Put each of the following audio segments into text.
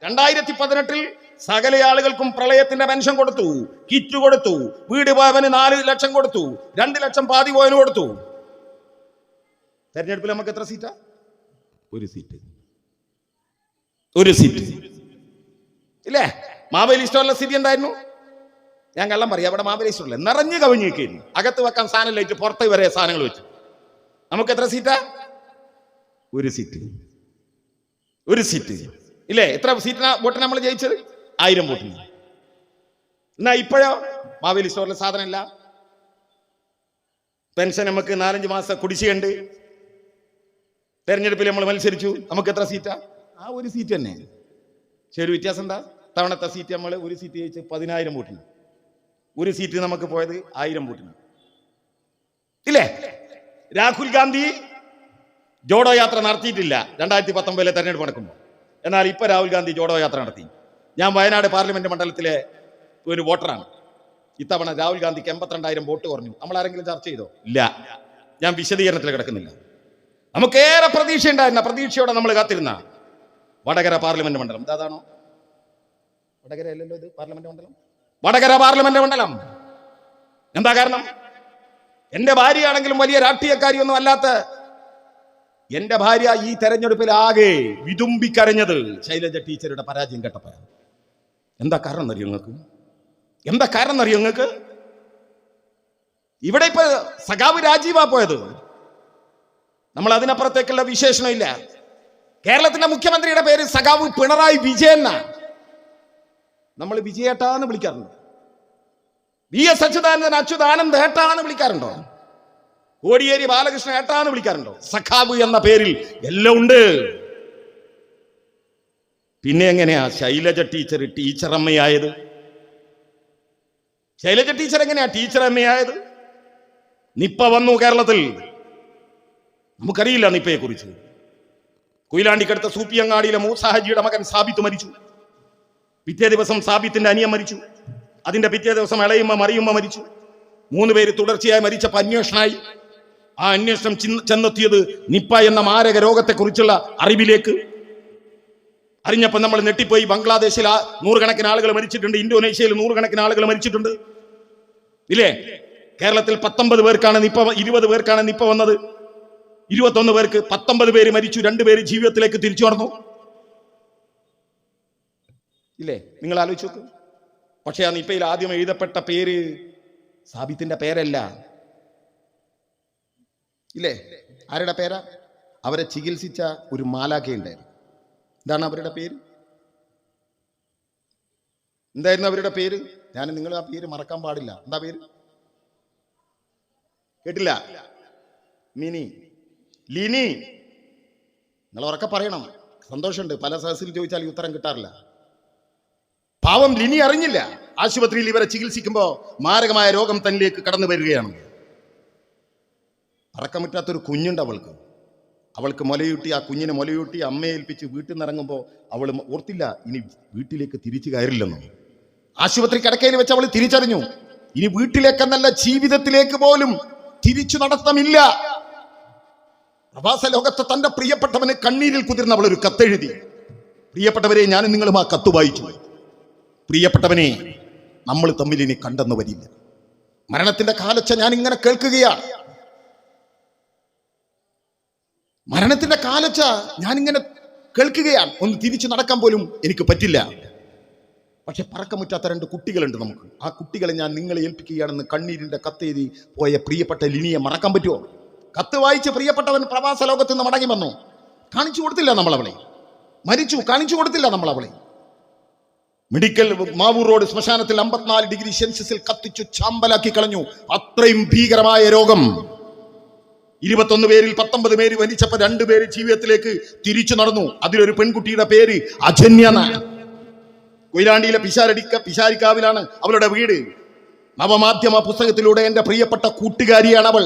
2018 സകല ആളുകൾക്കും പ്രളയത്തിന്റെ പെൻഷൻ കൊടുത്തു, കിറ്റ് കൊടുത്തു, വീട് പോയവന് 4 ലക്ഷം കൊടുത്തു, 2 ലക്ഷം പാതി പോയവന് കൊടുത്തു. തെരഞ്ഞെടുപ്പിൽ നമുക്ക് എത്ര സീറ്റാ? ഒരു സീറ്റ് ഇല്ലേ? മാവേലി സ്റ്റോറിലെ സ്ഥിതി എന്തായിരുന്നു? ഞാൻ കള്ളം പറയാം, അവിടെ മാവേലി സ്റ്റോറിലെ നിറഞ്ഞു കവിഞ്ഞിരിക്കുന്നു. അകത്ത് വെക്കാൻ സാധനം ലൈറ്റ്, പുറത്ത് വരെ സാധനങ്ങൾ വെച്ചു. നമുക്ക് എത്ര സീറ്റാ? ഒരു സീറ്റ് ഇല്ലേ? എത്ര സീറ്റിനാ വോട്ടിന് നമ്മൾ ജയിച്ചത്? 1000 വോട്ടിന്. എന്നാ ഇപ്പോഴോ മാവേലി സ്റ്റോറിലെ സാധനം ഇല്ല. പെൻഷൻ നമുക്ക് 4-5 മാസം കുടിശ്ശികയുണ്ട്. തെരഞ്ഞെടുപ്പിൽ നമ്മൾ മത്സരിച്ചു, നമുക്ക് എത്ര സീറ്റാ? ആ ഒരു സീറ്റ് തന്നെ. ശരി, വ്യത്യാസം എന്താ? തവണത്തെ സീറ്റ് നമ്മൾ ഒരു സീറ്റ് ജയിച്ച് 10000 വോട്ടിന്, ഒരു സീറ്റ് നമുക്ക് പോയത് 1000 വോട്ടിന് ഇല്ലേ? രാഹുൽ ഗാന്ധി ജോഡോ യാത്ര നടത്തിയിട്ടില്ല 2019 തെരഞ്ഞെടുപ്പ് നടക്കുമ്പോൾ. എന്നാൽ ഇപ്പൊ രാഹുൽ ഗാന്ധി ജോഡോ യാത്ര നടത്തി. ഞാൻ വയനാട് പാർലമെന്റ് മണ്ഡലത്തിലെ ഒരു വോട്ടറാണ്. ഇത്തവണ രാഹുൽ ഗാന്ധിക്ക് 82,000 വോട്ട് കുറഞ്ഞു. നമ്മൾ ആരെങ്കിലും ചർച്ച ചെയ്തോ? ഇല്ല. ഞാൻ വിശദീകരണത്തിൽ കിടക്കുന്നില്ല. നമുക്കേറെ പ്രതീക്ഷ ഉണ്ടായിരുന്ന, പ്രതീക്ഷയോടെ നമ്മൾ കാത്തിരുന്ന വടകര പാർലമെന്റ് മണ്ഡലം. അതാണോ? വടകര അല്ലല്ലോ ഇത് പാർലമെന്റ് മണ്ഡലം. വടകര പാർലമെന്റ് മണ്ഡലം. എന്താ കാരണം? എന്റെ ഭാര്യയാണെങ്കിലും വലിയ രാഷ്ട്രീയക്കാരിയൊന്നും അല്ലാത്ത എന്റെ ഭാര്യ ഈ തെരഞ്ഞെടുപ്പിൽ ആകെ വിതുമ്പിക്കരഞ്ഞത് ശൈലജ ടീച്ചറുടെ പരാജയം കേട്ടപ്പോഴാണ്. എന്താ കാരണം എന്നറിയോ നിങ്ങൾക്ക്? എന്താ കാരണം എന്നറിയോ നിങ്ങൾക്ക്? ഇവിടെ ഇപ്പൊ സഖാവ് രാജീവാ പോയത്. നമ്മൾ അതിനപ്പുറത്തേക്കുള്ള വിശേഷണം ഇല്ല. കേരളത്തിന്റെ മുഖ്യമന്ത്രിയുടെ പേര് സഖാവ് പിണറായി വിജയൻ. നമ്മൾ വിജയേട്ടാന്ന് വിളിക്കാറുണ്ട്. VS അച്യുതാനന്ദൻ ഏട്ടാന്ന് വിളിക്കാറുണ്ടോ? കോടിയേരി ബാലകൃഷ്ണ ഏട്ടാന്ന് വിളിക്കാറുണ്ടോ? സഖാവ് എന്ന പേരിൽ എല്ലാം ഉണ്ട്. പിന്നെ എങ്ങനെയാ ശൈലജ ടീച്ചർ ടീച്ചറമ്മയായത്? ശൈലജ ടീച്ചർ എങ്ങനെയാ ടീച്ചറമ്മയായത്? നിപ്പ വന്നു കേരളത്തിൽ. നമുക്കറിയില്ല നിപ്പയെ കുറിച്ച്. കൊയിലാണ്ടിക്കടുത്ത സൂപ്പിയങ്ങാടിയിലെ മൂസാഹജിയുടെ മകൻ സാബിത്ത് മരിച്ചു. പിറ്റേ ദിവസം സാബിത്തിന്റെ അനിയൻ മരിച്ചു. അതിന്റെ പിറ്റേ ദിവസം ഇളയമ്മ മറിയമ്മ മരിച്ചു. 3 പേര് തുടർച്ചയായി മരിച്ചപ്പോൾ അന്വേഷണമായി. ആ അന്വേഷണം ചെന്നെത്തിയത് നിപ്പ എന്ന മാരക രോഗത്തെക്കുറിച്ചുള്ള അറിവിലേക്ക്. അറിഞ്ഞപ്പോൾ നമ്മൾ നെട്ടിപ്പോയി. ബംഗ്ലാദേശിൽ 100 കണക്കിന് ആളുകൾ മരിച്ചിട്ടുണ്ട്. ഇന്തോനേഷ്യയിൽ 100 കണക്കിന് ആളുകൾ മരിച്ചിട്ടുണ്ട് ഇല്ലേ? കേരളത്തിൽ 19 പേർക്കാണ് നിപ്പ, 20 പേർക്കാണ് നിപ്പ വന്നത്. 21 പേർക്ക് 19 പേര് മരിച്ചു. 2 പേര് ജീവിതത്തിലേക്ക് തിരിച്ചു നടന്നു ഇല്ലേ? നിങ്ങൾ ആലോചിച്ച് നോക്ക്. പക്ഷെ ആ നിപ്പയിൽ ആദ്യം എഴുതപ്പെട്ട പേര് സാബിത്തിന്റെ പേരല്ല ഇല്ലേ? ആരുടെ പേരാ? അവരെ ചികിത്സിച്ച ഒരു മാലാഖയുണ്ടായിരുന്നു. എന്താണ് അവരുടെ പേര്? എന്തായിരുന്നു അവരുടെ പേര്? ഞാൻ നിങ്ങൾ ആ പേര് മറക്കാൻ പാടില്ല. എന്താ പേര്? കേട്ടില്ല? മിനി, ലിനി. നിങ്ങൾ ഉറക്കെ പറയണം. സന്തോഷമുണ്ട്. പല സദസ്സിൽ ചോദിച്ചാൽ ഈ ഉത്തരം കിട്ടാറില്ല. പാവം ലിനി അറിഞ്ഞില്ല. ആശുപത്രിയിൽ ഇവരെ ചികിത്സിക്കുമ്പോൾ മാരകമായ രോഗം തന്നിലേക്ക് കടന്നു വരികയാണ്. പറക്കാൻ പറ്റാത്തൊരു കുഞ്ഞുണ്ട് അവൾക്ക്. അവൾക്ക് മുലയൂട്ടി, ആ കുഞ്ഞിനെ മുലയൂട്ടി അമ്മയെ ഏൽപ്പിച്ച് വീട്ടിൽ നിന്ന് ഇറങ്ങുമ്പോൾ അവൾ ഓർത്തില്ല ഇനി വീട്ടിലേക്ക് തിരിച്ചു കയറില്ലെന്നും. ആശുപത്രി കിടക്കയിൽ വെച്ച് അവൾ തിരിച്ചറിഞ്ഞു ഇനി വീട്ടിലേക്കെന്നല്ല ജീവിതത്തിലേക്ക് പോലും തിരിച്ചു നടത്തമില്ല. പ്രവാസ ലോകത്ത് തന്റെ പ്രിയപ്പെട്ടവന് കണ്ണീരിൽ കുതിർന്ന അവൾ ഒരു കത്തെഴുതി. പ്രിയപ്പെട്ടവരെ, ഞാനും നിങ്ങളും ആ കത്ത് വായിച്ചു. പ്രിയപ്പെട്ടവനെ, നമ്മൾ തമ്മിൽ ഇനി കണ്ടെന്ന് വരില്ല. മരണത്തിന്റെ കാലച്ച ഞാൻ ഇങ്ങനെ കേൾക്കുകയാണ്. മരണത്തിന്റെ കാലച്ച ഞാനിങ്ങനെ കേൾക്കുകയാണ്. ഒന്ന് തിരിച്ചു നടക്കാൻ പോലും എനിക്ക് പറ്റില്ല. പക്ഷെ പറക്കമുറ്റാത്ത 2 കുട്ടികളുണ്ട് നമുക്ക്. ആ കുട്ടികളെ ഞാൻ നിങ്ങളെ ഏൽപ്പിക്കുകയാണെന്ന് കണ്ണീരിന്റെ കത്തെഴുതി പോയ പ്രിയപ്പെട്ട ലിനിയെ മറക്കാൻ പറ്റുമോ? കത്ത് വായിച്ച് പ്രിയപ്പെട്ടവൻ പ്രവാസ ലോകത്ത് നിന്ന് മടങ്ങി വന്നു. കാണിച്ചു കൊടുത്തില്ല നമ്മൾ അവളെ. മരിച്ചു, കാണിച്ചു കൊടുത്തില്ല നമ്മൾ അവളെ. മെഡിക്കൽ മാവൂർ റോഡ് ശ്മശാനത്തിൽ 54 ഡിഗ്രി സെൽഷ്യസിൽ കത്തിച്ചു ചാമ്പലാക്കി കളഞ്ഞു. അത്രയും ഭീകരമായ രോഗം. 21 പേരിൽ 19 പേര് മരിച്ചപ്പോൾ 2 പേര് ജീവിതത്തിലേക്ക് തിരിച്ചു നടന്നു. അതിലൊരു പെൺകുട്ടിയുടെ പേര് അജന്യ. കൊയിലാണ്ടിയിലെ പിശാരിക്കാവിലാണ് അവളുടെ വീട്. നവമാധ്യമ പുസ്തകത്തിലൂടെ എന്റെ പ്രിയപ്പെട്ട കൂട്ടുകാരിയാണ് അവൾ.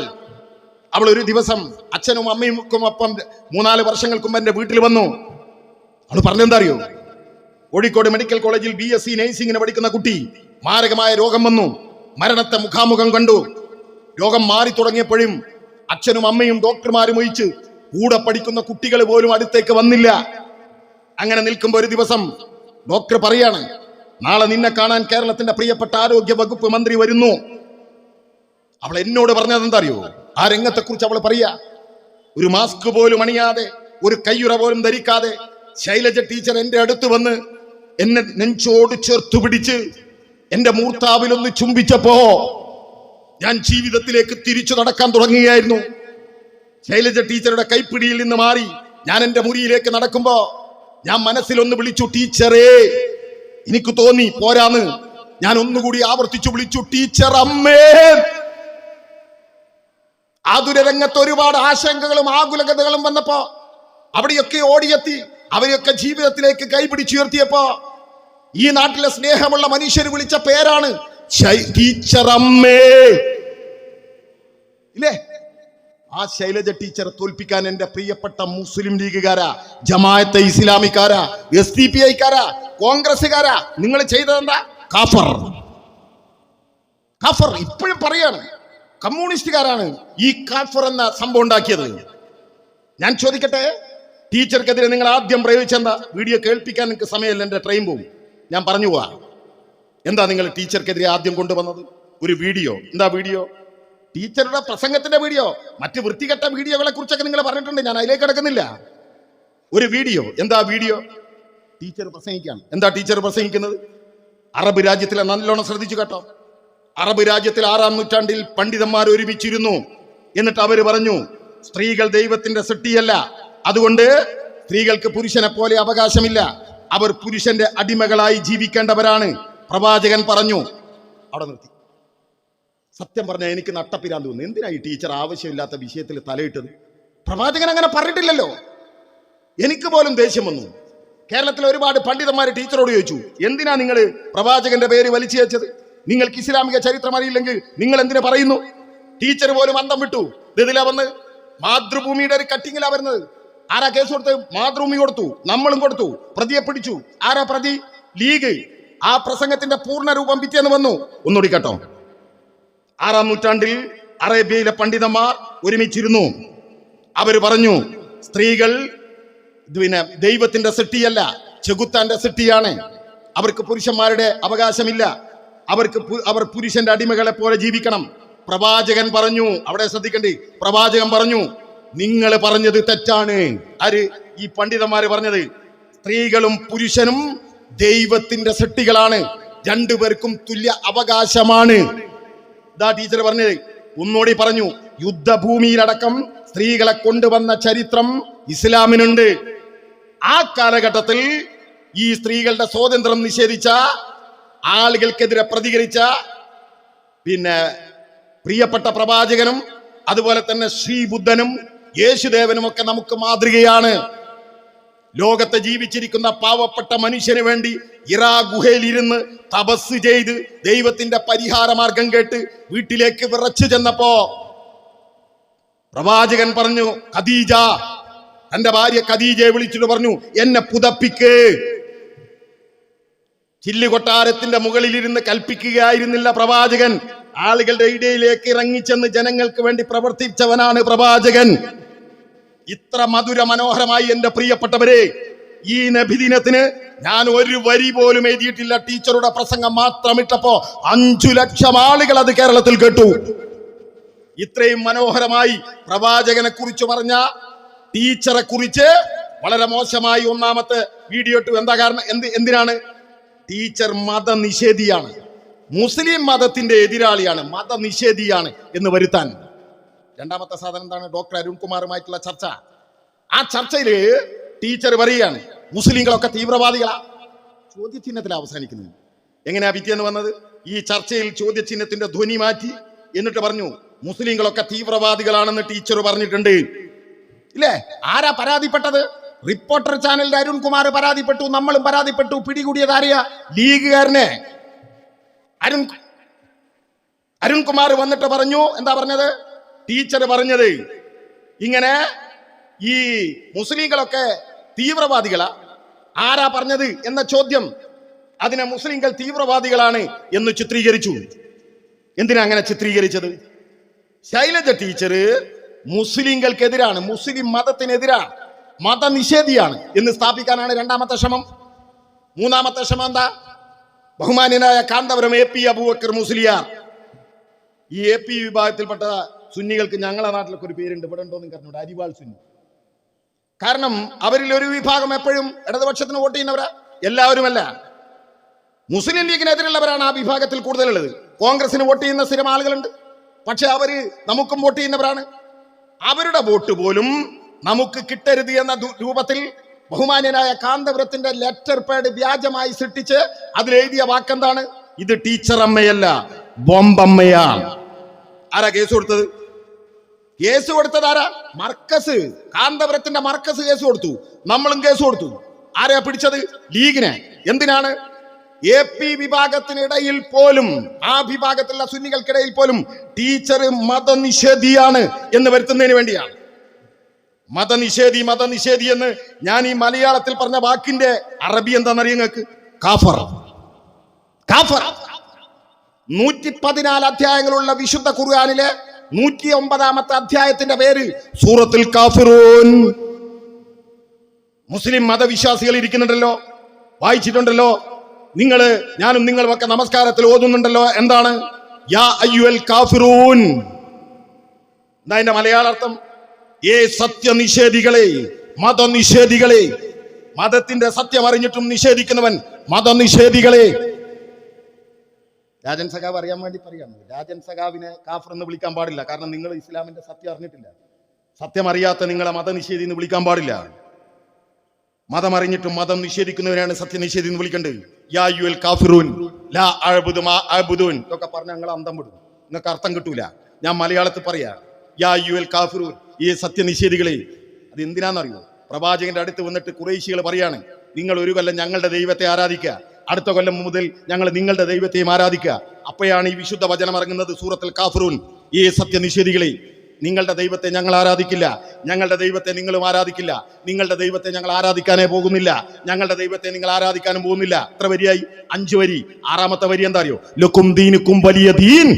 അവൾ ഒരു ദിവസം അച്ഛനും അമ്മയ്ക്കും ഒപ്പം 3-4 വർഷങ്ങൾക്ക് മുമ്പ് എന്റെ വീട്ടിൽ വന്നു. അവൾ പറഞ്ഞെന്താ അറിയോ? കോഴിക്കോട് മെഡിക്കൽ കോളേജിൽ BSc നഴ്സിംഗിന് പഠിക്കുന്ന കുട്ടി മാരകമായ രോഗം വന്നു. മരണത്തെ മുഖാമുഖം കണ്ടു. രോഗം മാറി തുടങ്ങിയപ്പോഴും അച്ഛനും അമ്മയും ഡോക്ടർമാരും ഒഴിച്ച് കൂടെ പഠിക്കുന്ന കുട്ടികൾ പോലും അടുത്തേക്ക് വന്നില്ല. അങ്ങനെ നിൽക്കുമ്പോൾ ഒരു ദിവസം ഡോക്ടർ പറയാണ്, നാളെ നിന്നെ കാണാൻ കേരളത്തിന്റെ പ്രിയപ്പെട്ട ആരോഗ്യ വകുപ്പ് മന്ത്രി വരുന്നു. അവൾ എന്നോട് പറഞ്ഞത് എന്താ അറിയോ? ആ രംഗത്തെ കുറിച്ച് അവൾ പറയാ, ഒരു മാസ്ക് പോലും അണിയാതെ, ഒരു കയ്യുറ പോലും ധരിക്കാതെ ശൈലജ ടീച്ചർ എന്റെ അടുത്ത് വന്ന് എന്നെ നെഞ്ചോട് ചേർത്തു പിടിച്ച് എന്റെ മൂർത്താവിലൊന്ന് ചുംബിച്ചപ്പോ ഞാൻ ജീവിതത്തിലേക്ക് തിരിച്ചു നടക്കാൻ തുടങ്ങുകയായിരുന്നു. ശൈലജ ടീച്ചറുടെ കൈപ്പിടിയിൽ നിന്ന് മാറി ഞാൻ എന്റെ മുറിയിലേക്ക് നടക്കുമ്പോ ഞാൻ മനസ്സിലൊന്ന് വിളിച്ചു, ടീച്ചറേ. എനിക്ക് തോന്നി പോരാന്ന്. ഞാൻ ഒന്നുകൂടി ആവർത്തിച്ചു വിളിച്ചു, ടീച്ചർ അമ്മേ. ആതുര രംഗത്ത് ഒരുപാട് ആശങ്കകളും ആകുലതകളും വന്നപ്പോ അവിടെയൊക്കെ ഓടിയെത്തി അവരെയൊക്കെ ജീവിതത്തിലേക്ക് കൈപിടിച്ചുയർത്തിയപ്പോ ഈ നാട്ടിലെ സ്നേഹമുള്ള മനുഷ്യർ വിളിച്ച പേരാണ് ടീച്ചർ അമ്മേ. ഇല്ലേ? ആ ശൈലജ ടീച്ചറെ തോൽപ്പിക്കാൻ എന്റെ പ്രിയപ്പെട്ട മുസ്ലിം ലീഗുകാരാ, ജമാഅത്തെ ഇസ്ലാമിക്കാരാ, SDPIക്കാരാ, കോൺഗ്രസുകാരാ, നിങ്ങൾ ചെയ്തതെന്താ? കാഫർ. കാഫർ ഇപ്പോഴും പറയാണ്, കമ്മ്യൂണിസ്റ്റുകാരാണ് ഈ കാഫർ എന്ന സംഭവം ഉണ്ടാക്കിയത്. ഞാൻ ചോദിക്കട്ടെ, ടീച്ചർക്കെതിരെ നിങ്ങൾ ആദ്യം പ്രയോഗിച്ചെന്താ? വീഡിയോ കേൾപ്പിക്കാൻ നിങ്ങൾക്ക് സമയമില്ല, എന്റെ ട്രെയിൻ പോകും. ഞാൻ പറഞ്ഞു പോവാ. എന്താ നിങ്ങൾ ടീച്ചർക്കെതിരെ ആദ്യം കൊണ്ടുവന്നത്? ഒരു വീഡിയോ. എന്താ വീഡിയോ? ടീച്ചറുടെ പ്രസംഗത്തിന്റെ വീഡിയോ. മറ്റ് വൃത്തികെട്ട വീഡിയോകളെ കുറിച്ചൊക്കെ നിങ്ങൾ പറഞ്ഞിട്ടുണ്ട്, ഞാൻ അതിലേക്ക് കിടക്കുന്നില്ല. ഒരു വീഡിയോ. എന്താ വീഡിയോ? ടീച്ചർ പ്രസംഗിക്കുകയാണ്. എന്താ ടീച്ചർ പ്രസംഗിക്കുന്നത്? അറബ് രാജ്യത്തിലെ, നല്ലോണം ശ്രദ്ധിച്ചു കേട്ടോ, അറബ് രാജ്യത്തിൽ 6-ാം നൂറ്റാണ്ടിൽ പണ്ഡിതന്മാർ ഒരുമിച്ചിരുന്നു. എന്നിട്ട് അവര് പറഞ്ഞു, സ്ത്രീകൾ ദൈവത്തിന്റെ സൃഷ്ടിയല്ല, അതുകൊണ്ട് സ്ത്രീകൾക്ക് പുരുഷനെ പോലെ അവകാശമില്ല, അവർ പുരുഷന്റെ അടിമകളായി ജീവിക്കേണ്ടവരാണ്. പ്രവാചകൻ പറഞ്ഞു. അവിടെ നിർത്തി. സത്യം പറഞ്ഞാൽ എനിക്ക് നട്ടപ്പിരാന്ത് തോന്നുന്നു. എന്തിനാ ഈ ടീച്ചർ ആവശ്യമില്ലാത്ത വിഷയത്തിൽ തലയിട്ടത്? പ്രവാചകൻ അങ്ങനെ പറഞ്ഞിട്ടില്ലല്ലോ. എനിക്ക് പോലും ദേഷ്യം വന്നു. കേരളത്തിലെ ഒരുപാട് പണ്ഡിതന്മാർ ടീച്ചറോട് ചോദിച്ചു, എന്തിനാ നിങ്ങൾ പ്രവാചകന്റെ പേര് വലിച്ചു വെച്ചത്? നിങ്ങൾക്ക് ഇസ്ലാമിക ചരിത്രം അറിയില്ലെങ്കിൽ നിങ്ങൾ എന്തിനു പറയുന്നു? ടീച്ചർ പോലും അന്തം വിട്ടു. ഇതിലാ വന്ന് മാതൃഭൂമിയുടെ ഒരു കട്ടിങ്ങിലാ വരുന്നത്. ആരാ കേസ് കൊടുത്ത്? മാതൃഭൂമി കൊടുത്തു, നമ്മളും കൊടുത്തു, പ്രതിയെ പിടിച്ചു. ആരാ പ്രതി? ലീഗ്. ആ പ്രസംഗത്തിന്റെ പൂർണ്ണ രൂപം പിറ്റേന്ന് വന്നു. ഒന്നുകൂടി കേട്ടോ. 6-ാം നൂറ്റാണ്ടിൽ അറേബ്യയിലെ പണ്ഡിതന്മാർ ഒരുമിച്ചിരുന്നു. അവര് പറഞ്ഞു, സ്ത്രീകൾ ദൈവത്തിന്റെ സൃഷ്ടിയല്ല, ചെകുത്താന്റെ സൃഷ്ടിയാണ്. അവർക്ക് പുരുഷന്മാരുടെ അവകാശമില്ല, അവർ പുരുഷന്റെ അടിമകളെ പോലെ ജീവിക്കണം. പ്രവാചകൻ പറഞ്ഞു, അവിടെ ശ്രദ്ധിക്കണ്ടേ, പ്രവാചകൻ പറഞ്ഞു, നിങ്ങൾ പറഞ്ഞത് തെറ്റാണ്. ആര്? ഈ പണ്ഡിതന്മാര് പറഞ്ഞത്. സ്ത്രീകളും പുരുഷനും ദൈവത്തിന്റെ സൃഷ്ടികളാണ്, രണ്ടുപേർക്കും തുല്യ അവകാശമാണ്. ഇതാ ടീച്ചർ പറഞ്ഞത്. ഒന്നോടി പറഞ്ഞു, യുദ്ധഭൂമിയിലടക്കം സ്ത്രീകളെ കൊണ്ടുവന്ന ചരിത്രം ഇസ്ലാമിനുണ്ട്. ആ കാലഘട്ടത്തിൽ ഈ സ്ത്രീകളുടെ സ്വാതന്ത്ര്യം നിഷേധിച്ച ആളുകൾക്കെതിരെ പ്രതികരിച്ച പ്രിയപ്പെട്ട പ്രവാചകനും അതുപോലെ തന്നെ ശ്രീബുദ്ധനും യേശുദേവനും ഒക്കെ നമുക്ക് മാതൃകയാണ്. ലോകത്തെ ജീവിച്ചിരിക്കുന്ന പാവപ്പെട്ട മനുഷ്യന് വേണ്ടി ഇറാ ഗുഹയിൽ ഇരുന്ന് തപസ് ചെയ്ത് ദൈവത്തിന്റെ പരിഹാര മാർഗം കേട്ട് വീട്ടിലേക്ക് വിറച്ചു ചെന്നപ്പോ പ്രവാചകൻ പറഞ്ഞു, ഖദീജ, തന്റെ ഭാര്യ ഖദീജയെ വിളിച്ചിട്ട് പറഞ്ഞു, എന്നെ പുതപ്പിക്ക്. ചില്ലുകൊട്ടാരത്തിന്റെ മുകളിലിരുന്ന് കൽപ്പിക്കുകയായിരുന്നില്ല പ്രവാചകൻ. ആളുകളുടെ ഇടയിലേക്ക് ഇറങ്ങിച്ചെന്ന് ജനങ്ങൾക്ക് വേണ്ടി പ്രവർത്തിച്ചവനാണ് പ്രവാചകൻ. ഇത്ര മധുര മനോഹരമായി എന്റെ പ്രിയപ്പെട്ടവരെ, ഈ നബിദിനത്തിന് ഞാൻ ഒരു വരി പോലും എഴുതിയിട്ടില്ല. ടീച്ചറുടെ പ്രസംഗം മാത്രം ഇട്ടപ്പോ 5 ലക്ഷം ആളുകൾ അത് കേരളത്തിൽ കേട്ടു. ഇത്രയും മനോഹരമായി പ്രവാചകനെ കുറിച്ച് പറഞ്ഞ ടീച്ചറെ കുറിച്ച് വളരെ മോശമായി ഒന്നാമത്തെ വീഡിയോ ഇട്ടു. എന്താ കാരണം? എന്തിനാണ്? ടീച്ചർ മതനിഷേധിയാണ്, മുസ്ലിം മതത്തിന്റെ എതിരാളിയാണ്, മതനിഷേധിയാണ് എന്ന് വരുത്താൻ. രണ്ടാമത്തെ സാധനം എന്താണ്? ഡോക്ടർ അരുൺകുമാറുമായിട്ടുള്ള ചർച്ച. ആ ചർച്ചയില് ടീച്ചർ പറയുകയാണ്, മുസ്ലിങ്ങളൊക്കെ തീവ്രവാദികളാ. ചോദ്യചിഹ്നത്തിൽ അവസാനിക്കുന്നത്. എങ്ങനെയാ പിറ്റേന്ന് വന്നത്? ഈ ചർച്ചയിൽ ചോദ്യചിഹ്നത്തിന്റെ ധ്വനി മാറ്റി എന്നിട്ട് പറഞ്ഞു, മുസ്ലിങ്ങളൊക്കെ തീവ്രവാദികളാണെന്ന് ടീച്ചർ പറഞ്ഞിട്ടുണ്ട്. ഇല്ലേ? ആരാ പരാതിപ്പെട്ടത്? റിപ്പോർട്ടർ ചാനലിന്റെ അരുൺകുമാർ പരാതിപ്പെട്ടു, നമ്മളും പരാതിപ്പെട്ടു. പിടികൂടിയത് ആരെയാ? ലീഗുകാരനെ. അരുൺകുമാർ വന്നിട്ട് പറഞ്ഞു, എന്താ പറഞ്ഞത്? ടീച്ചർ പറഞ്ഞത് ഇങ്ങനെ ഈ മുസ്ലിങ്ങളൊക്കെ തീവ്രവാദികളാ. ആരാ പറഞ്ഞത് എന്ന ചോദ്യം, അതിനെ മുസ്ലിങ്ങൾ തീവ്രവാദികളാണ് എന്ന് ചിത്രീകരിച്ചു. എന്തിനാ അങ്ങനെ ചിത്രീകരിച്ചത്? ശൈലജ ടീച്ചർ മുസ്ലിങ്ങൾക്കെതിരാണ്, മുസ്ലിം മതത്തിനെതിരാണ്, മതനിഷേധിയാണ് എന്ന് സ്ഥാപിക്കാനാണ് രണ്ടാമത്തെ ശ്രമം. മൂന്നാമത്തെ ക്ഷമ എന്താ? ബഹുമാന്യനായ കാന്തപുരം AP അബൂബക്കർ മുസ്ലിയാർ. ഈ AP വിഭാഗത്തിൽപ്പെട്ട സുന്നികൾക്ക് ഞങ്ങളെ നാട്ടിലൊക്കെ ഒരു പേരുണ്ട്, ഇവിടെ ഉണ്ടോ എന്ന് പറഞ്ഞോട്, അരിവാൾ സുന്നി. കാരണം അവരിൽ ഒരു വിഭാഗം എപ്പോഴും ഇടതുപക്ഷത്തിന് വോട്ട് ചെയ്യുന്നവരാ, എല്ലാവരുമല്ല. മുസ്ലിം ലീഗിനെതിരുള്ളവരാണ് ആ വിഭാഗത്തിൽ കൂടുതലുള്ളത്. കോൺഗ്രസിന് വോട്ട് ചെയ്യുന്ന സ്ഥിരം ആളുകളുണ്ട്, പക്ഷെ അവര് നമുക്കും വോട്ട് ചെയ്യുന്നവരാണ്. അവരുടെ വോട്ട് പോലും നമുക്ക് കിട്ടരുത് എന്ന രൂപത്തിൽ ബഹുമാന്യനായ കാന്തപുരത്തിന്റെ ലെറ്റർ പാഡ് വ്യാജമായി സൃഷ്ടിച്ച് അതിലെഴുതിയ വാക്കെന്താണ്? ഇത് ടീച്ചർ അമ്മയല്ല, ബോംബമ്മയാണ്. ആരാ കേസ് കൊടുത്തത്? കേസ് കൊടുത്തത് ആരാ? മർക്കസ്, കാന്തപുരത്തിന്റെ മർക്കസ് കേസ് കൊടുത്തു. നമ്മളും കേസ് കൊടുത്തു. ആരെയാ പിടിച്ചത്? ലീഗിനെ. എന്തിനാണ്? AP വിഭാഗത്തിനിടയിൽ പോലും, ആ വിഭാഗത്തിലുള്ള സുന്നികൾക്കിടയിൽ പോലും ടീച്ചർ മതനിഷേധിയാണ് എന്ന് വരുത്തുന്നതിന് വേണ്ടിയാണ്. മതനിഷേധി മതനിഷേധി എന്ന് ഞാൻ ഈ മലയാളത്തിൽ പറഞ്ഞ വാക്കിന്റെ അറബി എന്താണെന്നറിയ നിങ്ങൾക്ക്? കാഫർ. കാഫർ. 114 അധ്യായങ്ങളുള്ള വിശുദ്ധ ഖുർആനിലെ 109ാമത്തെ അധ്യായത്തിന്റെ പേര് സൂറത്തുൽ കാഫിറൂൻ. മുസ്ലിം മതവിശ്വാസികൾ ഇരിക്കുന്നുണ്ടല്ലോ, വായിച്ചിട്ടുണ്ടല്ലോ. ഞാനും നിങ്ങളും ഒക്കെ നമസ്കാരത്തിൽ ഓതുന്നുണ്ടല്ലോ. എന്താണ്? യാ അയ്യുൽ കാഫിറൂൻ. എന്താ അതിന്റെ മലയാള അർത്ഥം? സത്യനിഷേധികളെ, മതനിഷേധികളെ, മതത്തിന്റെ സത്യം അറിഞ്ഞിട്ടും നിഷേധിക്കുന്നവൻ, മതനിഷേധികളെ. രാജൻ സഖാവ് അറിയാൻ വേണ്ടി പറയാണ്, രാജൻ സഖാവിനെ കാഫർ എന്ന് വിളിക്കാൻ പാടില്ല. കാരണം നിങ്ങൾ ഇസ്ലാമിന്റെ സത്യം അറിഞ്ഞിട്ടില്ല. സത്യം അറിയാത്ത നിങ്ങളെ മതനിഷേധി എന്ന് വിളിക്കാൻ പാടില്ല. മതം അറിഞ്ഞിട്ടും മതം നിഷേധിക്കുന്നവരാണ് സത്യനിഷേധി എന്ന് വിളിക്കേണ്ടത്. യാ അയ്യുൽ കാഫിറൂൻ ലാ അഅ്ബുദു മാ അഅ്ബുദൂൻ ഇതൊക്കെ പറഞ്ഞ ഞങ്ങൾ അന്തം വിടും. നിങ്ങൾക്ക് അർത്ഥം കിട്ടൂല. ഞാൻ മലയാളത്തിൽ പറയാ, യാ അയ്യുൽ കാഫിറൂൻ, ഈ സത്യനിഷേധികളെ. അത് എന്തിനാണെന്നറിയോ? പ്രവാചകന്റെ അടുത്ത് വന്നിട്ട് ഖുറൈശികൾ പറയാണ്, നിങ്ങൾ ഒരു കൊല്ലം ഞങ്ങളുടെ ദൈവത്തെ ആരാധിക്കുക, അടുത്ത കൊല്ലം മുതൽ ഞങ്ങൾ നിങ്ങളുടെ ദൈവത്തെയും ആരാധിക്കുക. അപ്പോഴാണ് ഈ വിശുദ്ധ വചനം ഇറങ്ങുന്നത്, സൂറത്തുൽ കാഫിറൂൻ. ഈ സത്യനിഷേധികളെ, നിങ്ങളുടെ ദൈവത്തെ ഞങ്ങൾ ആരാധിക്കില്ല, ഞങ്ങളുടെ ദൈവത്തെ നിങ്ങളും ആരാധിക്കില്ല, നിങ്ങളുടെ ദൈവത്തെ ഞങ്ങൾ ആരാധിക്കാനേ പോകുന്നില്ല, ഞങ്ങളുടെ ദൈവത്തെ നിങ്ങൾ ആരാധിക്കാനും പോകുന്നില്ല. എത്ര വരിയായി? 5 വരി. 6ാമത്തെ വരി എന്താ അറിയോ? ലക്കും ദീനുക്കും വലിയ ദീൻ.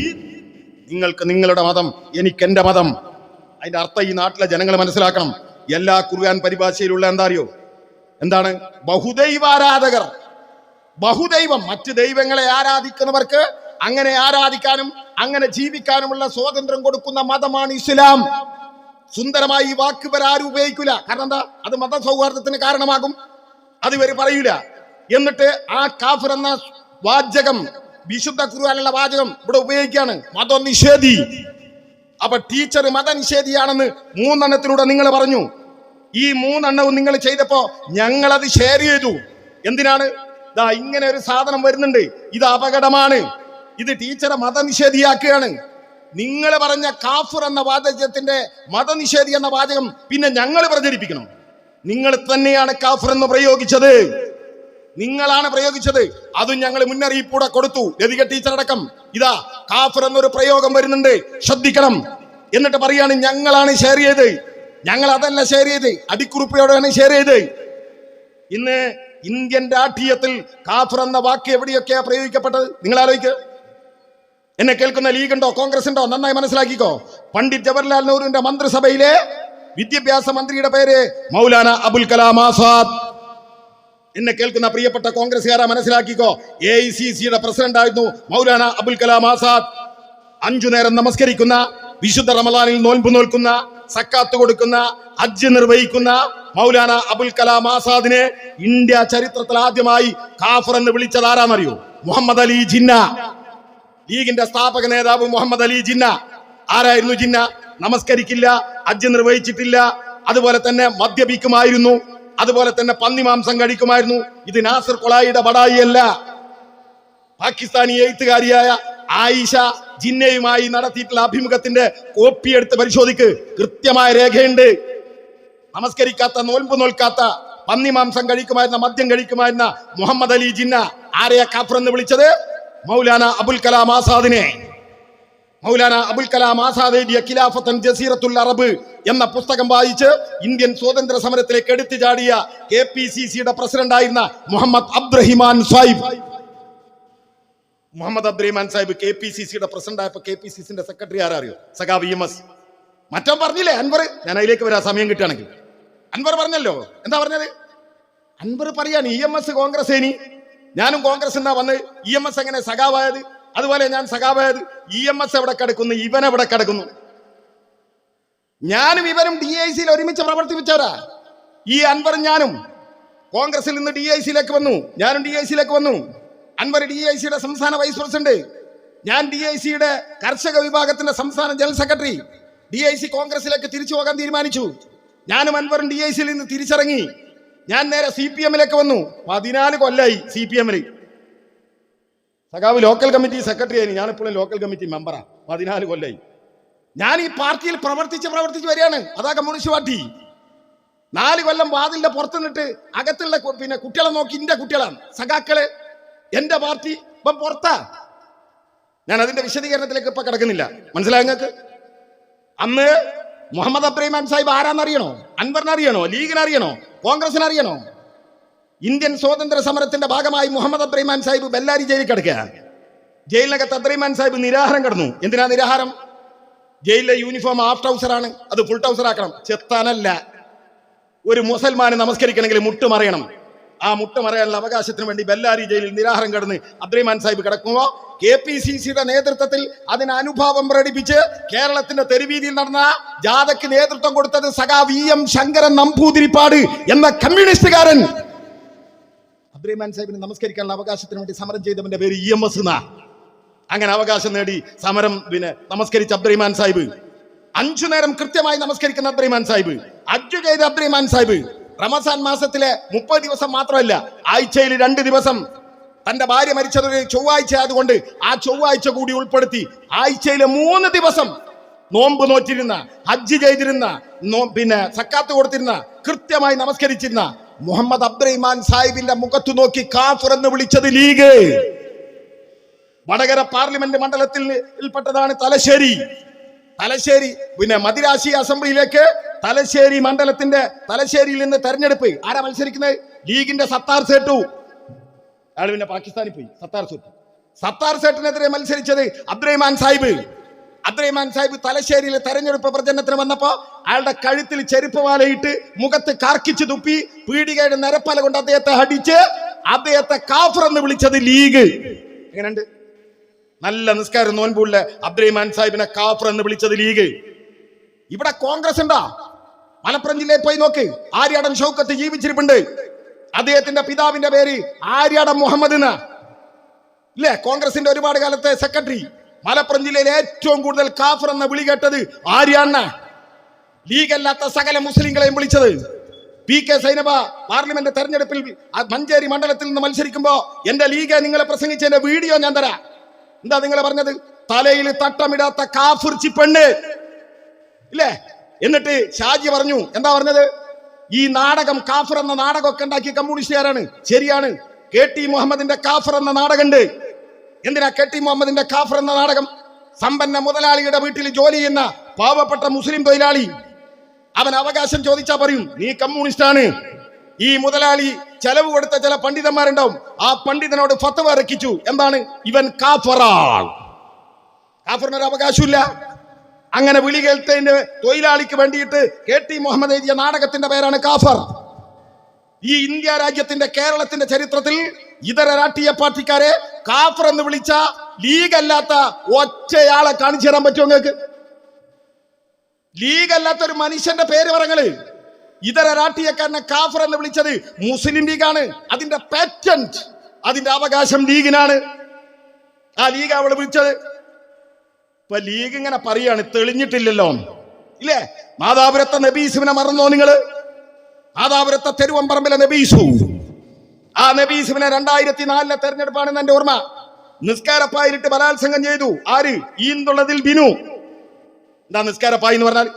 നിങ്ങൾക്ക് നിങ്ങളുടെ മതം, എനിക്ക് എന്റെ മതം. അതിന്റെ അർത്ഥം ഈ നാട്ടിലെ ജനങ്ങൾ മനസ്സിലാക്കണം. എല്ലാ ഖുർആൻ പരിഭാഷയിലുള്ള എന്താ അറിയോ? എന്താണ്? ബഹുദൈവാരാധകർ. ബഹുദൈവം, മറ്റ് ദൈവങ്ങളെ ആരാധിക്കുന്നവർക്ക് അങ്ങനെ ആരാധിക്കാനും അങ്ങനെ ജീവിക്കാനുമുള്ള സ്വാതന്ത്ര്യം കൊടുക്കുന്ന മതമാണ് ഇസ്ലാം. സുന്ദരമായി ഈ വാക്ക് ഇവരാരും ഉപയോഗിക്കില്ല. കാരണം എന്താ? അത് മതസൗഹാർദ്ദത്തിന് കാരണമാകും. അത് ഇവർ പറയൂല. എന്നിട്ട് ആ കാഫിർ എന്ന വാചകം, വിശുദ്ധ ഖുർആനിലുള്ള വാചകം ഇവിടെ ഉപയോഗിക്കുകയാണ്, മതനിഷേധി. അപ്പൊ ടീച്ചർ മതനിഷേധിയാണെന്ന് 3 എണ്ണത്തിലൂടെ നിങ്ങൾ പറഞ്ഞു. ഈ 3 എണ്ണവും നിങ്ങൾ ചെയ്തപ്പോ ഞങ്ങളത് ഷെയർ ചെയ്തു. എന്തിനാണ്? ഇങ്ങനെ ഒരു സാധനം വരുന്നുണ്ട്, ഇത് അപകടമാണ്, ഇത് ടീച്ചറെ മതനിഷേധിയാക്കുകയാണ്. നിങ്ങൾ പറഞ്ഞ കാഫിർ എന്ന വാചകത്തിന്റെ മതനിഷേധി എന്ന വാചകം പിന്നെ ഞങ്ങൾ പ്രചരിപ്പിക്കണം. നിങ്ങൾ തന്നെയാണ് കാഫിർ എന്ന് പ്രയോഗിച്ചത്, നിങ്ങളാണ് പ്രയോഗിച്ചത്. അതും ഞങ്ങൾ മുന്നറിയിപ്പൂടെ കൊടുത്തു, ലതിക ടീച്ചർ അടക്കം. ഇതാ കാഫിർ എന്നൊരു പ്രയോഗം വരുന്നുണ്ട്, ശ്രദ്ധിക്കണം. എന്നിട്ട് പറയാണ് ഞങ്ങളാണ് ഷെയർ ചെയ്ത്. ഞങ്ങൾ അതല്ല ഷെയർ ചെയ്ത്, അടിക്കുറിപ്പോടെയാണ് ഷെയർ ചെയ്ത്. ഇന്ന് ഇന്ത്യൻ രാഷ്ട്രീയത്തിൽ കാഫിർ എന്ന വാക്ക് എവിടെയൊക്കെയാ പ്രയോഗിക്കപ്പെട്ടത് നിങ്ങൾ ആലോചിക്കുക. എന്നെ കേൾക്കുന്ന ലീഗ് ഉണ്ടോ, കോൺഗ്രസ് ഉണ്ടോ? നന്നായി മനസ്സിലാക്കിക്കോ. പണ്ഡിറ്റ് ജവഹർലാൽ നെഹ്റുവിന്റെ മന്ത്രിസഭയിലെ വിദ്യാഭ്യാസ മന്ത്രിയുടെ പേര് മൗലാന അബുൽ കലാം ആസാദ്. എന്നെ കേൾക്കുന്ന പ്രിയപ്പെട്ട കോൺഗ്രസ്സുകാരാ മനസ്സിലാക്കിക്കോ. AICCയുടെ പ്രസിഡന്റ് ആയിരുന്നു മൗലാന അബുൽ കലാം ആസാദ്. 5 നേരം നമസ്കരിക്കുന്ന, വിശുദ്ധ റമദാനിൽ നോൻപ് നോൽക്കുന്ന, സക്കാത്ത് കൊടുക്കുന്ന, ഹജ്ജ് നിർവഹിക്കുന്ന മൗലാന അബുൽ കലാം ആസാദിനെ ഇന്ത്യ ചരിത്രത്തിൽ ആദ്യമായി കാഫർ എന്ന് വിളിച്ചത് ആരാന്നറിയോ? മുഹമ്മദ് അലി ജിന്ന. ലീഗിന്റെ സ്ഥാപക നേതാവ് മുഹമ്മദ് അലി ജിന്ന. ആരായിരുന്നു ജിന്ന? നമസ്കരിക്കില്ല, ഹജ്ജ് നിർവഹിച്ചിട്ടില്ല, അതുപോലെ തന്നെ മദ്യപിക്കുമായിരുന്നു, അതുപോലെ തന്നെ പന്നിമാംസം കഴിക്കുമായിരുന്നു. ഇത് നാസിർ കൊളായിയുടെ ബടായി അല്ല. പാകിസ്ഥാനി എഴുത്തുകാരിയായ ആയിഷ ജിന്നയുമായി നടത്തിയിട്ടുള്ള അഭിമുഖത്തിന്റെ കോപ്പി എടുത്ത് പരിശോധിക്ക്, കൃത്യമായ രേഖയുണ്ട്. നമസ്കരിക്കാത്ത, നോൽമ്പ് നോൽക്കാത്ത, പന്നിമാംസം കഴിക്കുമായിരുന്ന, മദ്യം കഴിക്കുമായിരുന്ന മുഹമ്മദ് അലി ജിന്ന ആരെയാ കാഫർ എന്ന് വിളിച്ചത്? മൗലാന അബുൽ കലാം ആസാദിനെ. മൗലാന അബുൽ കലാം ആസാദ് എഴുതിയ ഖിലാഫത്തൻ ജസീറത്തുൽ അറബ് എന്ന പുസ്തകം വായിച്ച് ഇന്ത്യൻ സ്വാതന്ത്ര്യ സമരത്തിലേക്ക് എടുത്തു ചാടിയ KPCCയുടെ പ്രസിഡന്റ് ആയിരുന്ന മുഹമ്മദ് അബ്ദുറഹിമാൻ സാഹിബ്. മുഹമ്മദ് അബ്ദുറഹിമാൻ സാഹിബ് KPCCയുടെ പ്രസിഡന്റ് ആയപ്പോ KPCCന്റെ സെക്രട്ടറി ആരറിയോ? സഖാവ് EMS. മറ്റോ പറഞ്ഞില്ലേ അൻവർ? ഞാൻ അതിലേക്ക് വരാം സമയം കിട്ടുകയാണെങ്കിൽ. അൻവർ പറഞ്ഞല്ലോ, എന്താ പറഞ്ഞത്? അൻവർ പറയാണ് EMS കോൺഗ്രസേനി, ഞാനും കോൺഗ്രസ് എന്നാ വന്ന് EMS എങ്ങനെ സഖാവായത്, അതുപോലെ ഞാൻ സഖാവായത്. EMS എവിടെ കിടക്കുന്നു, ഇവൻ എവിടെ കിടക്കുന്നു? ഞാനും ഇവരും DICയിൽ ഒരുമിച്ച് പ്രവർത്തിപ്പിച്ചവരാ. ഈ അൻവറും ഞാനും കോൺഗ്രസിൽ നിന്ന് DICയിലേക്ക് വന്നു, ഞാനും DICയിലേക്ക് വന്നു. അൻവർ DICയുടെ സംസ്ഥാന വൈസ് പ്രസിഡന്റ്, ഞാൻ DICയുടെ കർഷക വിഭാഗത്തിന്റെ സംസ്ഥാന ജനറൽ സെക്രട്ടറി. DIC കോൺഗ്രസിലേക്ക് തിരിച്ചു പോകാൻ തീരുമാനിച്ചു. ഞാനും അൻവറും DICയിൽ നിന്ന് തിരിച്ചിറങ്ങി. ഞാൻ നേരെ CPMലേക്ക് വന്നു. 14 കൊല്ലായി CPMൽ. സഖാവ് ലോക്കൽ കമ്മിറ്റി സെക്രട്ടറി ആയി, ഞാനിപ്പോഴും ലോക്കൽ കമ്മിറ്റി മെമ്പറാ. 14 കൊല്ലായി ഞാൻ ഈ പാർട്ടിയിൽ പ്രവർത്തിച്ച് വരികയാണ്. അതാ കമ്മ്യൂണിസ്റ്റ് പാർട്ടി. 4 കൊല്ലം വാതിലിന്റെ പുറത്ത് നിന്നിട്ട് അകത്തുള്ള കുട്ടികളെ നോക്കി ഇന്റെ കുട്ടികളാണ് സഖാക്കള്. എന്റെ പാർട്ടി ഇപ്പം പുറത്താ. ഞാൻ അതിന്റെ വിശദീകരണത്തിലേക്ക് ഇപ്പൊ കിടക്കുന്നില്ല. മനസ്സിലായ നിങ്ങൾക്ക്? അന്ന് മുഹമ്മദ് അബ്രഹിമാൻ സാഹിബ് ആരാന്നറിയണോ? അൻവറിനറിയണോ? ലീഗിനറിയണോ? കോൺഗ്രസിനറിയണോ? ഇന്ത്യൻ സ്വാതന്ത്ര്യ സമരത്തിന്റെ ഭാഗമായി മുഹമ്മദ് അബ്രഹിമാൻ സാഹിബ് ബെല്ലാരി ജയിലിൽ കിടക്കുക. ജയിലിനകത്ത് അബ്രഹിമാൻ സാഹിബ് നിരാഹാരം കിടന്നു. എന്തിനാ നിരാഹാരം? ജയിലിലെ യൂണിഫോം ഹാഫ് ട്രൗസറാണ്, അത് ഫുൾ ട്രൗസർ ആക്കണം. ചെത്താനല്ല. ഒരു മുസൽമാന് നമസ്കരിക്കണമെങ്കിൽ മുട്ടുമറിയണം. ആ മുട്ടുമറിയാനുള്ള അവകാശത്തിന് വേണ്ടി ബെല്ലാരി ജയിലിൽ നിരാഹാരം കിടന്ന് അബ്ദുറഹിമാൻ സാഹിബ് കിടക്കുമ്പോ KPCCയുടെ നേതൃത്വത്തിൽ അതിന് അനുഭാവം പ്രകടിപ്പിച്ച് കേരളത്തിന്റെ തെരുവീതിയിൽ നടന്ന ജാഥയ്ക്ക് നേതൃത്വം കൊടുത്തത് സഖാ VM ശങ്കരൻ നമ്പൂതിരിപ്പാട് എന്ന കമ്മ്യൂണിസ്റ്റുകാരൻ. അബ്ദുറഹിമാൻ സാഹിബിന് നമസ്കരിക്കാനുള്ള അവകാശത്തിന് വേണ്ടി സമരം ചെയ്തവന്റെ പേര് EMS എന്നാ. അങ്ങനെ അവകാശം നേടി സമരം നമസ്കരിച്ച അബ്ദുറഹിമാൻ സാഹിബ്, 5 നേരം കൃത്യമായി നമസ്കരിക്കുന്ന അബ്ദുറഹിമാൻ സാഹിബ്, ഹജ്ജ് ചെയ്ത അബ്ദുറഹിമാൻ സാഹിബ്, റമസാൻ മാസത്തിലെ 30 ദിവസം മാത്രമല്ല, ആഴ്ചയിൽ 2 ദിവസം. തന്റെ ഭാര്യ മരിച്ചതൊരു ചൊവ്വാഴ്ച ആയതുകൊണ്ട് ആ ചൊവ്വാഴ്ച കൂടി ഉൾപ്പെടുത്തി ആഴ്ചയിലെ 3 ദിവസം നോമ്പ് നോറ്റിരുന്ന, ഹജ്ജ് ചെയ്തിരുന്ന, സക്കാത്ത് കൊടുത്തിരുന്ന, കൃത്യമായി നമസ്കരിച്ചിരുന്ന മുഹമ്മദ് അബ്ദുറഹിമാൻ സാഹിബിന്റെ മുഖത്തു നോക്കി കാഫിർ എന്ന് വിളിച്ചത് ലീഗ്. വടകര പാർലമെന്റ് മണ്ഡലത്തിൽപ്പെട്ടതാണ് തലശ്ശേരി മദിരാശി അസംബ്ലിയിലേക്ക് തലശ്ശേരിയിൽ നിന്ന് തെരഞ്ഞെടുപ്പ്. ആരാ മത്സരിക്കുന്നത്? ലീഗിന്റെ സത്താർ സേട്ടു. അയാൾ പാകിസ്ഥാനിൽ പോയി. സത്താർ സേട്ടിനെതിരെ മത്സരിച്ചത് അബ്ദുറഹിമാൻ സാഹിബ് തലശ്ശേരിയിലെ തെരഞ്ഞെടുപ്പ് പ്രചരണത്തിന് വന്നപ്പോ അയാളുടെ കഴുത്തിൽ ചെരുപ്പ് വാലയിട്ട് മുഖത്ത് കാർക്കിച്ചു തുപ്പി പീടികയുടെ നിരപ്പല കൊണ്ട് അദ്ദേഹത്തെ അടിച്ച് അദ്ദേഹത്തെ കാഫിർ എന്ന് വിളിച്ചത് ലീഗ്. എങ്ങനെയുണ്ട്? നല്ല നിസ്കാരം നോൻപുള്ള അബ്ദുറഹിമാൻ സാഹിബിനെ കാഫിർ എന്ന് വിളിച്ചത് ലീഗ്. ഇവിടെ കോൺഗ്രസ് ഉണ്ടാ? മലപ്പുറം ജില്ലയിൽ പോയി നോക്ക്. ആര്യാടൻ ഷൗക്കത്ത് ജീവിച്ചിരിപ്പുണ്ട്. അദ്ദേഹത്തിന്റെ പിതാവിന്റെ പേര് ആര്യാടൻ മുഹമ്മദ് എന്ന ഇല്ലേ? കോൺഗ്രസിന്റെ ഒരുപാട് കാലത്തെ സെക്രട്ടറി. മലപ്പുറം ജില്ലയിൽ ഏറ്റവും കൂടുതൽ കാഫിർ എന്ന വിളി കേട്ടത് ആര്യാണ്ണ. ലീഗ് അല്ലാത്ത സകല മുസ്ലിങ്ങളെയും വിളിച്ചത്. PK സൈനബ പാർലമെന്റ് തെരഞ്ഞെടുപ്പിൽ മഞ്ചേരി മണ്ഡലത്തിൽ നിന്ന് മത്സരിക്കുമ്പോ എന്റെ ലീഗ് നിങ്ങളെ പ്രസംഗിച്ചതിന്റെ വീഡിയോ ഞാൻ തരാം. എന്താ നിങ്ങൾ പറഞ്ഞത്? തലയിൽ തട്ടമിടാത്ത കാഫിർച്ചി പെണ്ണ് ഇല്ലേ? എന്നിട്ട് ഷാജി പറഞ്ഞു, എന്താ പറഞ്ഞത്? ഈ നാടകം കാഫിർ എന്ന നാടകമൊക്കെ ഉണ്ടാക്കിയ കമ്മ്യൂണിസ്റ്റുകാരാണ്. ശരിയാണ്. KT മുഹമ്മദിന്റെ കാഫിർ എന്ന നാടകമുണ്ട്. എന്തിനാ KT മുഹമ്മദിന്റെ കാഫിർ എന്ന നാടകം? സമ്പന്ന മുതലാളിയുടെ വീട്ടിൽ ജോലി ചെയ്യുന്ന പാവപ്പെട്ട മുസ്ലിം തൊഴിലാളി, അവൻ അവകാശം ചോദിച്ചാ പറയും നീ കമ്മ്യൂണിസ്റ്റാണ്. ഈ മുതലാളി ചെലവ് കൊടുത്ത ചില പണ്ഡിതന്മാരുണ്ടാവും. ആ പണ്ഡിതനോട് ഫത്വ ഇറക്കിച്ചു. എന്താണ്? ഇവൻ കാഫിറാൾ. കാഫിറിനൊരു അവകാശമില്ല. അങ്ങനെ വിളി കേൾത്തതിന്റെ തൊഴിലാളിക്ക് വേണ്ടിയിട്ട് KT മുഹമ്മദ് എഴുതിയ നാടകത്തിന്റെ പേരാണ് കാഫർ. ഈ ഇന്ത്യ രാജ്യത്തിന്റെ കേരളത്തിന്റെ ചരിത്രത്തിൽ ഇതര രാഷ്ട്രീയ പാർട്ടിക്കാരെ കാഫർ എന്ന് വിളിച്ച ലീഗ് അല്ലാത്ത ഒറ്റയാളെ കാണിച്ചു തരാൻ പറ്റുമോ നിങ്ങൾക്ക്? ലീഗ് അല്ലാത്ത ഒരു മനുഷ്യന്റെ പേര് പറങ്ങള്. ഇതര രാഷ്ട്രീയക്കാരനെ കാഫർ എന്ന് വിളിച്ചത് മുസ്ലിം ലീഗാണ്. അതിന്റെ പാറ്റന്റ്, അതിന്റെ അവകാശം ലീഗിനാണ്. ആ ലീഗ് അവള് വിളിച്ചത്. ഇപ്പൊ ലീഗ് ഇങ്ങനെ പറയാണ്, തെളിഞ്ഞിട്ടില്ലല്ലോ ഇല്ലേ? മാതാപുരത്തെ നബീസുവിനെ മറന്നോ നിങ്ങള്? മാതാപുരത്തെ തെരുവമ്പറമ്പിലെ നബീസു, ആ നബീസുവിനെ 2004 തെരഞ്ഞെടുപ്പാണെന്ന് എന്റെ ഓർമ്മ. നിസ്കാരപ്പായിട്ട് ബലാത്സംഗം ചെയ്തു. ആര്? ഈന്തുള്ളതിൽ ബിനു. എന്താ നിസ്കാരപ്പായി എന്ന് പറഞ്ഞാൽ?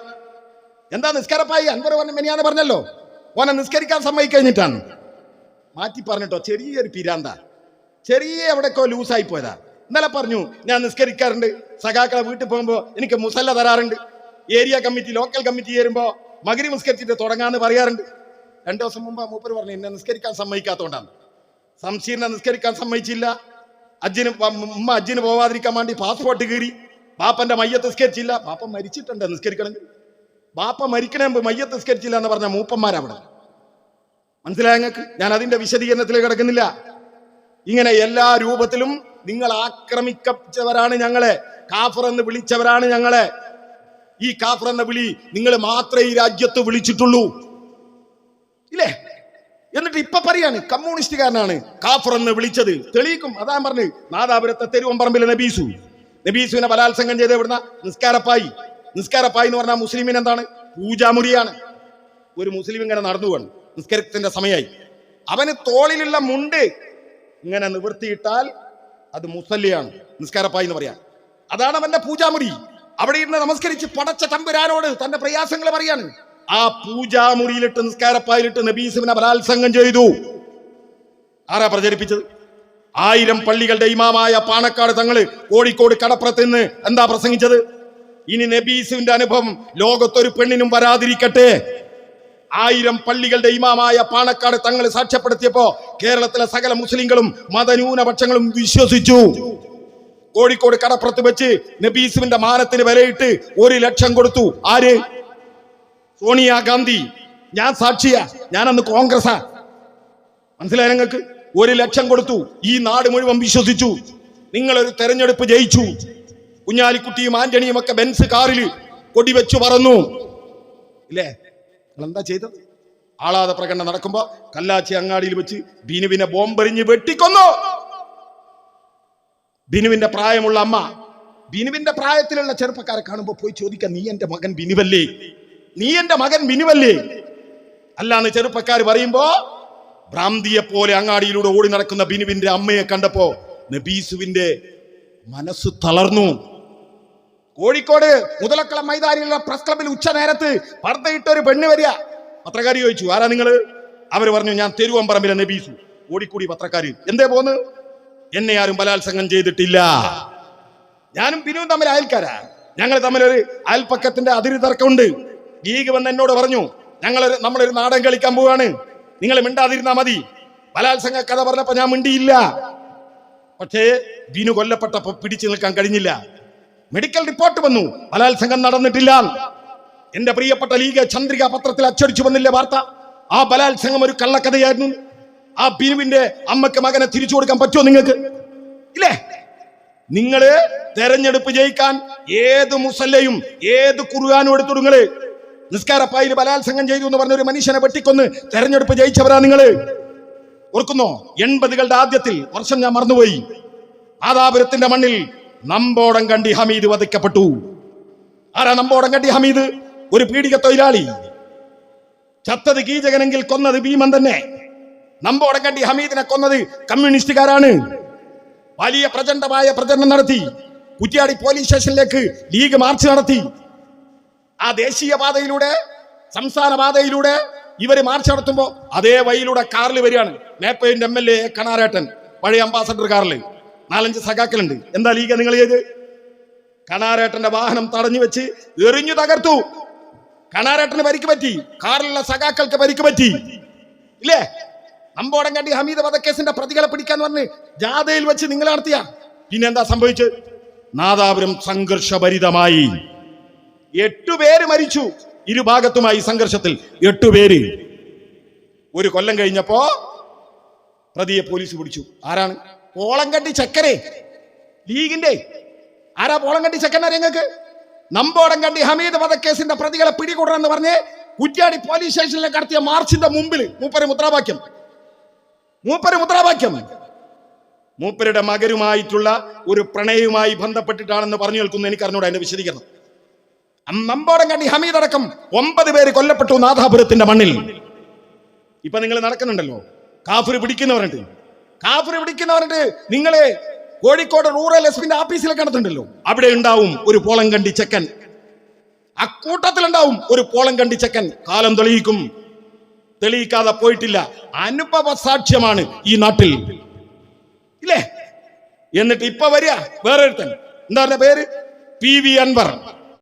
എന്താ നിസ്കാരപ്പായി? അൻവർ മെനിയാന്ന് പറഞ്ഞല്ലോ. ഓനെ നിസ്കരിക്കാൻ സമ്മതിക്കഴിഞ്ഞിട്ടാണ്. മാറ്റി പറഞ്ഞിട്ടോ, ചെറിയൊരു പിരാന്ത, ചെറിയ എവിടെക്കോ ലൂസായി പോയതാ. ഇന്നലെ പറഞ്ഞു ഞാൻ നിസ്കരിക്കാറുണ്ട്, സഖാക്കളെ വീട്ടിൽ പോകുമ്പോ എനിക്ക് മുസല്ല തരാറുണ്ട്, ഏരിയ കമ്മിറ്റി ലോക്കൽ കമ്മിറ്റി ചേരുമ്പോ മഗ്‌രിബ് നിസ്കരിച്ചിട്ട് തുടങ്ങാന്ന് പറയാറുണ്ട്. 2 ദിവസം മുമ്പ് മൂപ്പര് പറഞ്ഞു എന്നെ നിസ്കരിക്കാൻ സമ്മതിക്കാത്തോണ്ടാണ്. സംശീറിനെ നിസ്കരിക്കാൻ സമ്മതിച്ചില്ല. അജ്ജിന് പോവാതിരിക്കാൻ വേണ്ടി പാസ്പോർട്ട് കീറി. ബാപ്പന്റെ മയ്യത്ത് നിസ്കരിച്ചില്ല. ബാപ്പ മരിച്ചിട്ടുണ്ട്, നിസ്കരിക്കണമെങ്കിൽ. ബാപ്പ മരിക്കണേ മുമ്പ് മയ്യത്ത് നിസ്കരിച്ചില്ല എന്ന് പറഞ്ഞ മൂപ്പന്മാരവിടെ. മനസ്സിലായ നിങ്ങൾക്ക്? ഞാൻ അതിന്റെ വിശദീകരണത്തിലേക്ക് കിടക്കുന്നില്ല. ഇങ്ങനെ എല്ലാ രൂപത്തിലും നിങ്ങൾ ആക്രമിക്കപ്പെട്ടവരാണ് ഞങ്ങളെ, കാഫർ എന്ന് വിളിച്ചവരാണ് ഞങ്ങളെ. ഈ കാഫർ എന്ന വിളി നിങ്ങൾ മാത്രമേ ഈ രാജ്യത്ത് വിളിച്ചിട്ടുള്ളൂ, ഇല്ലേ? എന്നിട്ട് ഇപ്പൊ പറയാണ് കമ്മ്യൂണിസ്റ്റുകാരനാണ് കാഫർ എന്ന് വിളിച്ചത്. തെളിയിക്കും. അതാ പറഞ്ഞു, നാദാപുരത്തെ തെരുവമ്പറമ്പിലെ നബീസുവിനെ ബലാത്സംഗം ചെയ്ത് എവിടുന്ന? നിസ്കാരപ്പായി. നിസ്കാരപ്പായി എന്ന് പറഞ്ഞാൽ മുസ്ലിമിന് എന്താണ്? പൂജാമുറിയാണ്. ഒരു മുസ്ലിം ഇങ്ങനെ നടന്നു വേണം, നിസ്കാരത്തിന്റെ സമയമായി. അവന് തോളിലുള്ള മുണ്ട് ഇങ്ങനെ നിവർത്തിയിട്ടാൽ അത് മുസല്ലിയാണ്, നിസ്കാരപ്പായി എന്ന് പറയാം. അതാണ് അവന്റെ പൂജാമുറി. അവിടെ ഇരുന്ന് നമസ്കരിച്ച് പടച്ച തമ്പുരാനോട് തന്റെ പ്രയാസങ്ങൾ പറയാണ്. ആ പൂജാമുറിയിലിട്ട് നിസ്കാരപ്പായിലിട്ട് നബീസുവിനെ ബലാത്സംഗം ചെയ്തു. ആരാ പ്രചരിപ്പിച്ചത്? 1000 പള്ളികളുടെ ഇമാമായ പാണക്കാട് തങ്ങള് കോഴിക്കോട് കടപ്പുറത്ത് നിന്ന് എന്താ പ്രസംഗിച്ചത്? ഇനി നബീസുവിന്റെ അനുഭവം ലോകത്തൊരു പെണ്ണിനും വരാതിരിക്കട്ടെ. 1000 പള്ളികളുടെ ഇമാമായ പാണക്കാട് തങ്ങൾ സാക്ഷ്യപ്പെടുത്തിയപ്പോ കേരളത്തിലെ സകല മുസ്ലിങ്ങളും മതന്യൂനപക്ഷങ്ങളും വിശ്വസിച്ചു. കോഴിക്കോട് കടപ്പുറത്ത് വെച്ച് നബീസുവിന്റെ മാനത്തിന് വിലയിട്ട് 1 ലക്ഷം കൊടുത്തു. ആര്? സോണിയാഗാന്ധി. ഞാൻ സാക്ഷിയാ, ഞാനന്ന് കോൺഗ്രസാ. മനസ്സിലായ നിങ്ങൾക്ക്? 1 ലക്ഷം കൊടുത്തു. ഈ നാട് മുഴുവൻ വിശ്വസിച്ചു. നിങ്ങളൊരു തെരഞ്ഞെടുപ്പ് ജയിച്ചു. കുഞ്ഞാലിക്കുട്ടിയും ആന്റണിയും ഒക്കെ ബെൻസ് കാറിൽ കൊടിവെച്ചു പറന്നു, ഇല്ലേ? എന്താ ചെയ്തത്? ആളാത പ്രകടനം നടക്കുമ്പോ കല്ലാച്ചി അങ്ങാടിയിൽ വെച്ച് ബിനുവിനെ ബോംബെറിഞ്ഞ് വെട്ടിക്കൊന്നു. ബിനുവിന്റെ പ്രായമുള്ള അമ്മ, ബിനുവിന്റെ പ്രായത്തിലുള്ള ചെറുപ്പക്കാരെ കാണുമ്പോ പോയി ചോദിക്കാം, നീ എന്റെ മകൻ ബിനുവല്ലേ? നീ എന്റെ മകൻ ബിനുവല്ലേ? അല്ലാന്ന് ചെറുപ്പക്കാർ പറയുമ്പോ ഭ്രാന്തിയെ പോലെ അങ്ങാടിയിലൂടെ ഓടി നടക്കുന്ന ബിനുവിന്റെ അമ്മയെ കണ്ടപ്പോ നബീസുവിന്റെ മനസ്സ് തളർന്നു. കോഴിക്കോട് മുതലക്കളം മൈതാനിയിലുള്ള പ്രസ് ക്ലബിൽ ഉച്ച നേരത്ത് പർദ്ദയിട്ട ഒരു പെണ്ണ് വരിക. പത്രക്കാരി ചോദിച്ചു, ആരാ നിങ്ങള്? അവര് പറഞ്ഞു, ഞാൻ തെരുവമ്പറമ്പിലെ നബീസു. ഓടിക്കൂടി പത്രക്കാര്, എന്തേ പോന്ന്? എന്നെ ആരും ബലാത്സംഗം ചെയ്തിട്ടില്ല. ഞാനും ബിനുവും തമ്മിൽ അയൽക്കാരാ. ഞങ്ങൾ തമ്മിലൊരു അയൽപ്പക്കത്തിന്റെ അതിര് തർക്കമുണ്ട്. ലീഗ് വന്ന് എന്നോട് പറഞ്ഞു, നമ്മളൊരു നാടൻ കളിക്കാൻ പോവാണ്, നിങ്ങൾ മിണ്ടാതിരുന്നാ മതി. ബലാത്സംഗ കഥ പറഞ്ഞപ്പോ ഞാൻ മിണ്ടിയില്ല. പക്ഷേ ബിനു കൊല്ലപ്പെട്ടപ്പോ പിടിച്ചു നിൽക്കാൻ കഴിഞ്ഞില്ല. മെഡിക്കൽ റിപ്പോർട്ട് വന്നു, ബലാത്സംഗം നടന്നിട്ടില്ല. എന്റെ പ്രിയപ്പെട്ട ലീഗ് ചന്ദ്രിക പത്രത്തിൽ അച്ചടിച്ചു വന്നില്ല വാർത്ത. ആ ബലാത്സംഗം ഒരു കള്ളക്കഥയായിരുന്നു. ആ ബിനുവിന്റെ അമ്മക്ക് മകനെ തിരിച്ചു കൊടുക്കാൻ പറ്റുമോ നിങ്ങൾക്ക്? ഇല്ലേ? നിങ്ങള് തെരഞ്ഞെടുപ്പ് ജയിക്കാൻ ഏത് മുസല്ലയും ഏത് ഖുർആനും എടുത്തു. നിങ്ങള് നിസ്കാരപ്പായിൽ ബലാത്സംഗം ചെയ്തു എന്ന് പറഞ്ഞ ഒരു മനുഷ്യനെ വെട്ടിക്കൊന്ന് തെരഞ്ഞെടുപ്പ് ജയിച്ചവരാ നിങ്ങള്. ഓർക്കുന്നോ? 80കളുടെ ആദ്യത്തിൽ, വർഷം ഞാൻ മറന്നുപോയി, ആദാപുരത്തിന്റെ മണ്ണിൽ നമ്പോടംകണ്ടി ഹമീദ് വധിക്കപ്പെട്ടു. ആരാ നമ്പോടംകണ്ടി ഹമീദ്? ഒരു പീഡിക തൊഴിലാളി. ചത്തത് കീചകനെങ്കിൽ കൊന്നത് ഭീമൻ തന്നെ. നമ്പോടംകണ്ടി ഹമീദിനെ കൊന്നത് കമ്മ്യൂണിസ്റ്റുകാരാണ്. വലിയ പ്രചണ്ഡമായ പ്രചരണം നടത്തി. കുറ്റ്യാടി പോലീസ് സ്റ്റേഷനിലേക്ക് ലീഗ് മാർച്ച് നടത്തി. ആ ദേശീയ പാതയിലൂടെ, സംസ്ഥാന പാതയിലൂടെ ഇവര് മാർച്ച് നടത്തുമ്പോ അതേ വഴിയിലൂടെ കാറിൽ വരികയാണ് മേപ്പയുടെ MLA കണാരേട്ടൻ, പഴയ അംബാസഡർ കാറിൽ 4-5 സഖാക്കളുണ്ട്. എന്താ ലീഗ് നിങ്ങൾ ചെയ്ത്? കണാരേട്ടന്റെ വാഹനം തടഞ്ഞു വെച്ച് എറിഞ്ഞു തകർത്തു. കണാരേട്ടന് പരിക്ക് പറ്റി, കാറിലുള്ള സഖാക്കൾക്ക് പരിക്ക് പറ്റി, ഇല്ലേ? നമ്പോടംകണ്ടി ഹമീദ് വധക്കേസിന്റെ പ്രതികളെ പിടിക്കാന്ന് പറഞ്ഞ് ജാഥയിൽ വെച്ച് നിങ്ങൾ നടത്തിയ. പിന്നെന്താ സംഭവിച്ചത്? നാദാപുരം സംഘർഷഭരിതമായി. 8 പേര് മരിച്ചു. ഇരുഭാഗത്തുമായി സംഘർഷത്തിൽ 8 പേര്. 1 കൊല്ലം കഴിഞ്ഞപ്പോ പ്രതിയെ പോലീസ് പിടിച്ചു. ആരാണ്? പോളംകണ്ടി ചെക്കനെ, ലീഗിന്റെ. ആരാ പോളംകണ്ടി ചെക്കൻ? നിങ്ങൾക്ക് നമ്പോടംകണ്ടി ഹമീദ് വധക്കേസിന്റെ പ്രതികളെ പിടികൂടണമെന്ന് പറഞ്ഞ് കുറ്റ്യാടി പോലീസ് സ്റ്റേഷനിലേക്ക് നടത്തിയ മാർച്ചിന്റെ മുമ്പിൽ മൂപ്പര് മുദ്രാവാക്യം. മൂപ്പരുടെ മകരുമായിട്ടുള്ള ഒരു പ്രണയവുമായി ബന്ധപ്പെട്ടിട്ടാണെന്ന് പറഞ്ഞു കേൾക്കുന്നു. എനിക്ക് അറിഞ്ഞൂടാ അതിന്റെ വിശദീകരണം. നമ്പോടംകണ്ടി ഹമീദ് അടക്കം 9 പേര് കൊല്ലപ്പെട്ടു നാദാപുരത്തിന്റെ മണ്ണിൽ. ഇപ്പൊ നിങ്ങൾ നടക്കുന്നുണ്ടല്ലോ കാഫിർ പിടിക്കുന്നവരുണ്ട്. നിങ്ങളെ കോഴിക്കോട് റൂറൽ എസ്പിന്റെ ഓഫീസിലേക്ക് നടത്തുന്നുണ്ടല്ലോ, അവിടെ ഉണ്ടാവും ഒരു പോളംകണ്ടി ചെക്കൻ. അക്കൂട്ടത്തിലുണ്ടാവും ഒരു പോളംകണ്ടി ചെക്കൻ. കാലം തെളിയിക്കും. തെളിയിക്കാതെ പോയിട്ടില്ല. അനുഭവ സാക്ഷ്യമാണ് ഈ നാട്ടിൽ, ഇല്ലേ? എന്നിട്ട് ഇപ്പൊ വരിക വേറെ ഒരുത്തൻ. എന്താ പേര്? PV അൻവർ.